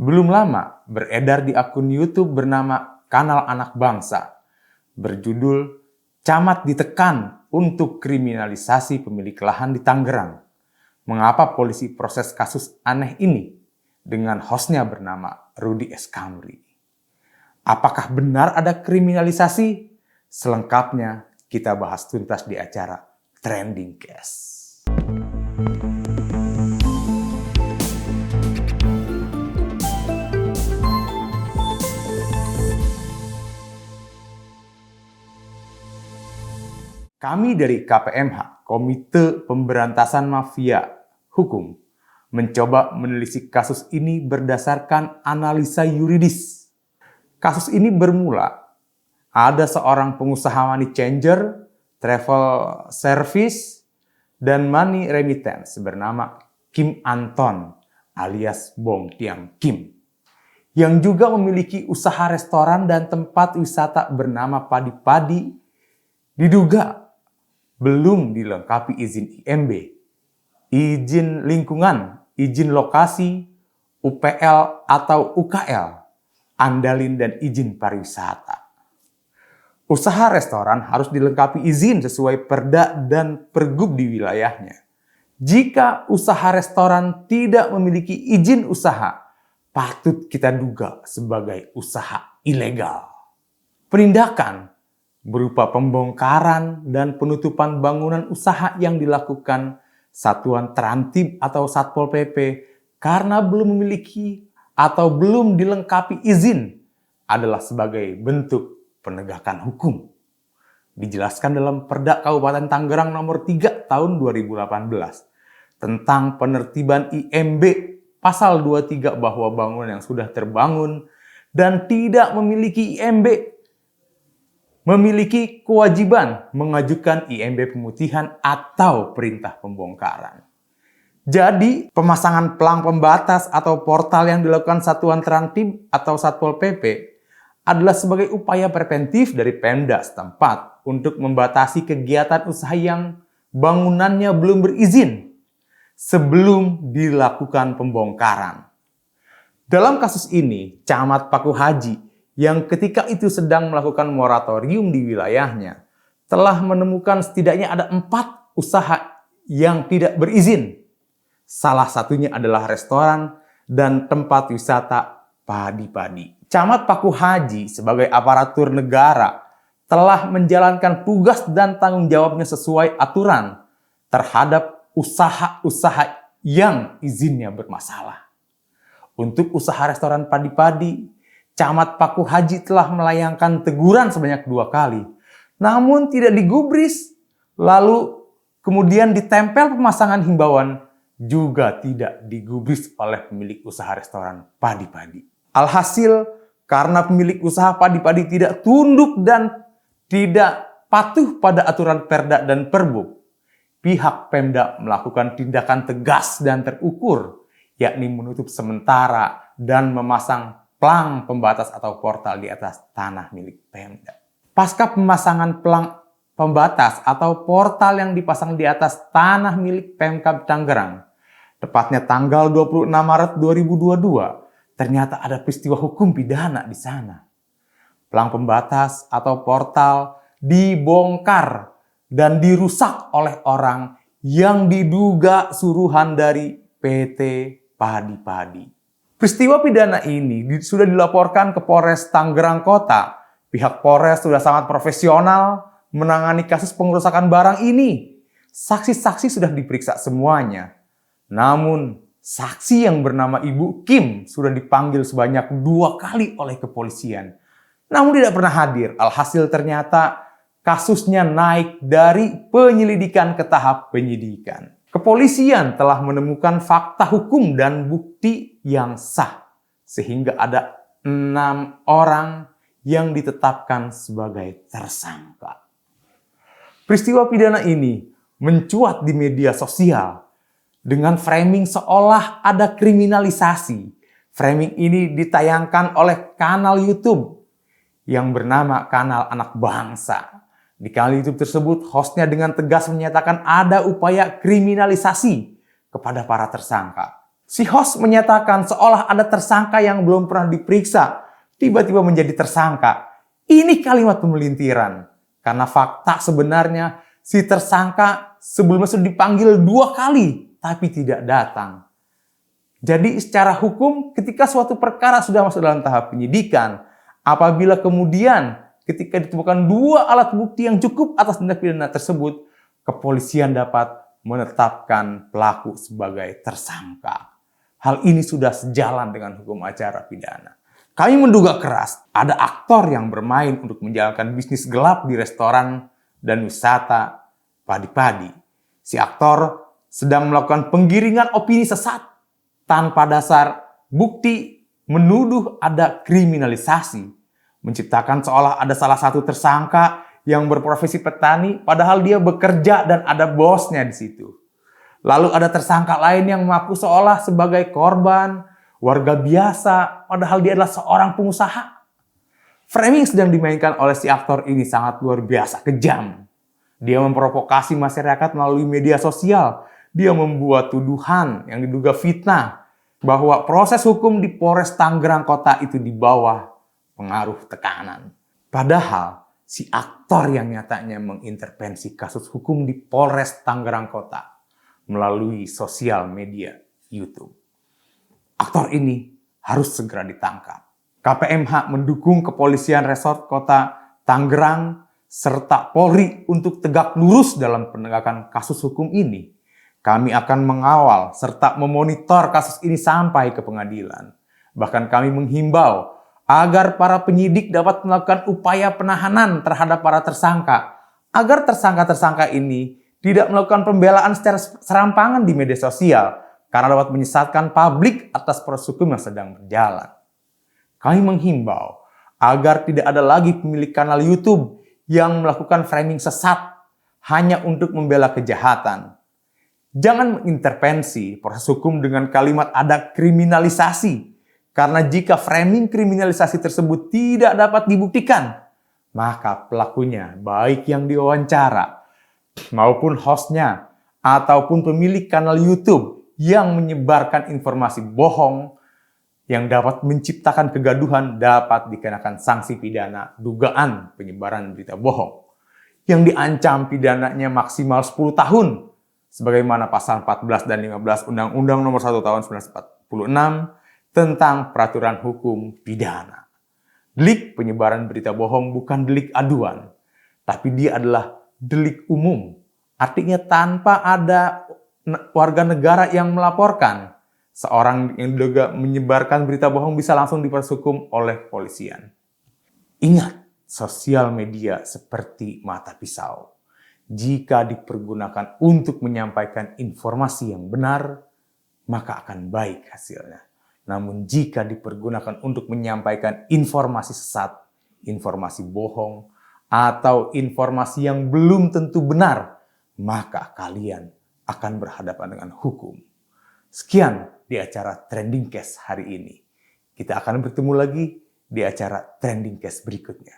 Belum lama beredar di akun YouTube bernama Kanal Anak Bangsa, berjudul "Camat Ditekan untuk Kriminalisasi Pemilik Lahan di Tangerang. Mengapa polisi proses kasus aneh ini?" dengan hostnya bernama Rudy S. Kamri. Apakah benar ada kriminalisasi? Selengkapnya kita bahas tuntas di acara Trending Case. Kami dari KPMH, Komite Pemberantasan Mafia Hukum, mencoba menelisik kasus ini berdasarkan analisa yuridis. Kasus ini bermula, ada seorang pengusaha money changer, travel service, dan money remittance bernama Kim Anton alias Bong Tiang Kim, yang juga memiliki usaha restoran dan tempat wisata bernama Padi-Padi, diduga belum dilengkapi izin IMB, izin lingkungan, izin lokasi, UPL atau UKL, andalin dan izin pariwisata. Usaha restoran harus dilengkapi izin sesuai Perda dan Pergub di wilayahnya. Jika usaha restoran tidak memiliki izin usaha, patut kita duga sebagai usaha ilegal. Penindakan berupa pembongkaran dan penutupan bangunan usaha yang dilakukan Satuan Terantib atau Satpol PP karena belum memiliki atau belum dilengkapi izin adalah sebagai bentuk penegakan hukum. Dijelaskan dalam Perda Kabupaten Tangerang nomor 3 tahun 2018 tentang penertiban IMB pasal 23 bahwa bangunan yang sudah terbangun dan tidak memiliki IMB memiliki kewajiban mengajukan IMB pemutihan atau perintah pembongkaran. Jadi, pemasangan pelang pembatas atau portal yang dilakukan Satuan Terantib atau Satpol PP adalah sebagai upaya preventif dari Pemda setempat untuk membatasi kegiatan usaha yang bangunannya belum berizin sebelum dilakukan pembongkaran. Dalam kasus ini, Camat Paku Haji yang ketika itu sedang melakukan moratorium di wilayahnya, telah menemukan setidaknya ada 4 usaha yang tidak berizin. Salah satunya adalah restoran dan tempat wisata Padi-Padi. Camat Paku Haji sebagai aparatur negara telah menjalankan tugas dan tanggung jawabnya sesuai aturan terhadap usaha-usaha yang izinnya bermasalah. Untuk usaha restoran Padi-Padi, Camat Paku Haji telah melayangkan teguran sebanyak 2 kali, namun tidak digubris, lalu kemudian ditempel pemasangan himbauan juga tidak digubris oleh pemilik usaha restoran Padi-Padi. Alhasil, karena pemilik usaha Padi-Padi tidak tunduk dan tidak patuh pada aturan Perda dan Pergub, pihak Pemda melakukan tindakan tegas dan terukur, yakni menutup sementara dan memasang pelang pembatas atau portal di atas tanah milik Pemda. Pasca pemasangan pelang pembatas atau portal yang dipasang di atas tanah milik Pemkab Tangerang, tepatnya tanggal 26 Maret 2022, ternyata ada peristiwa hukum pidana di sana. Pelang pembatas atau portal dibongkar dan dirusak oleh orang yang diduga suruhan dari PT Padi-Padi. Peristiwa pidana ini sudah dilaporkan ke Polres Tangerang Kota. Pihak Polres sudah sangat profesional menangani kasus pengerusakan barang ini. Saksi-saksi sudah diperiksa semuanya. Namun, saksi yang bernama Ibu Kim sudah dipanggil sebanyak 2 kali oleh kepolisian. Namun tidak pernah hadir. Alhasil ternyata kasusnya naik dari penyelidikan ke tahap penyidikan. Kepolisian telah menemukan fakta hukum dan bukti yang sah, sehingga ada 6 orang yang ditetapkan sebagai tersangka. Peristiwa pidana ini mencuat di media sosial dengan framing seolah ada kriminalisasi. Framing ini ditayangkan oleh kanal YouTube yang bernama Kanal Anak Bangsa. Di kanal YouTube tersebut, hostnya dengan tegas menyatakan ada upaya kriminalisasi kepada para tersangka. Si host menyatakan seolah ada tersangka yang belum pernah diperiksa, tiba-tiba menjadi tersangka. Ini kalimat pemelintiran. Karena fakta sebenarnya si tersangka sebelumnya sudah dipanggil 2 kali, tapi tidak datang. Jadi secara hukum ketika suatu perkara sudah masuk dalam tahap penyidikan, apabila kemudian ketika ditemukan 2 alat bukti yang cukup atas tindak pidana tersebut, kepolisian dapat menetapkan pelaku sebagai tersangka. Hal ini sudah sejalan dengan hukum acara pidana. Kami menduga keras ada aktor yang bermain untuk menjalankan bisnis gelap di restoran dan wisata padi-padi. Si aktor sedang melakukan penggiringan opini sesat tanpa dasar bukti, menuduh ada kriminalisasi, menciptakan seolah ada salah satu tersangka yang berprofesi petani, padahal dia bekerja dan ada bosnya di situ. Lalu ada tersangka lain yang mengaku seolah sebagai korban, warga biasa, padahal dia adalah seorang pengusaha. Framing sedang dimainkan oleh si aktor ini sangat luar biasa kejam. Dia memprovokasi masyarakat melalui media sosial. Dia membuat tuduhan yang diduga fitnah bahwa proses hukum di Polres Tangerang Kota itu di bawah pengaruh tekanan. Padahal si aktor yang nyatanya mengintervensi kasus hukum di Polres Tangerang Kota melalui sosial media YouTube. Aktor ini harus segera ditangkap. KPMH mendukung kepolisian resort Kota Tangerang serta Polri untuk tegak lurus dalam penegakan kasus hukum ini. Kami akan mengawal serta memonitor kasus ini sampai ke pengadilan. Bahkan kami menghimbau agar para penyidik dapat melakukan upaya penahanan terhadap para tersangka, agar tersangka-tersangka ini tidak melakukan pembelaan secara serampangan di media sosial karena dapat menyesatkan publik atas proses hukum yang sedang berjalan. Kami menghimbau agar tidak ada lagi pemilik kanal YouTube yang melakukan framing sesat hanya untuk membela kejahatan. Jangan mengintervensi proses hukum dengan kalimat ada kriminalisasi. Karena jika framing kriminalisasi tersebut tidak dapat dibuktikan, maka pelakunya baik yang diwawancara maupun hostnya ataupun pemilik kanal YouTube yang menyebarkan informasi bohong yang dapat menciptakan kegaduhan dapat dikenakan sanksi pidana dugaan penyebaran berita bohong yang diancam pidananya maksimal 10 tahun sebagaimana pasal 14 dan 15 Undang-Undang Nomor 1 Tahun 1946 tentang peraturan hukum pidana. Delik penyebaran berita bohong bukan delik aduan, tapi dia adalah delik umum. Artinya tanpa ada warga negara yang melaporkan, seorang yang diduga menyebarkan berita bohong bisa langsung diproses hukum oleh kepolisian. Ingat, sosial media seperti mata pisau. Jika dipergunakan untuk menyampaikan informasi yang benar, maka akan baik hasilnya. Namun jika dipergunakan untuk menyampaikan informasi sesat, informasi bohong, atau informasi yang belum tentu benar, maka kalian akan berhadapan dengan hukum. Sekian di acara Trending Case hari ini. Kita akan bertemu lagi di acara Trending Case berikutnya.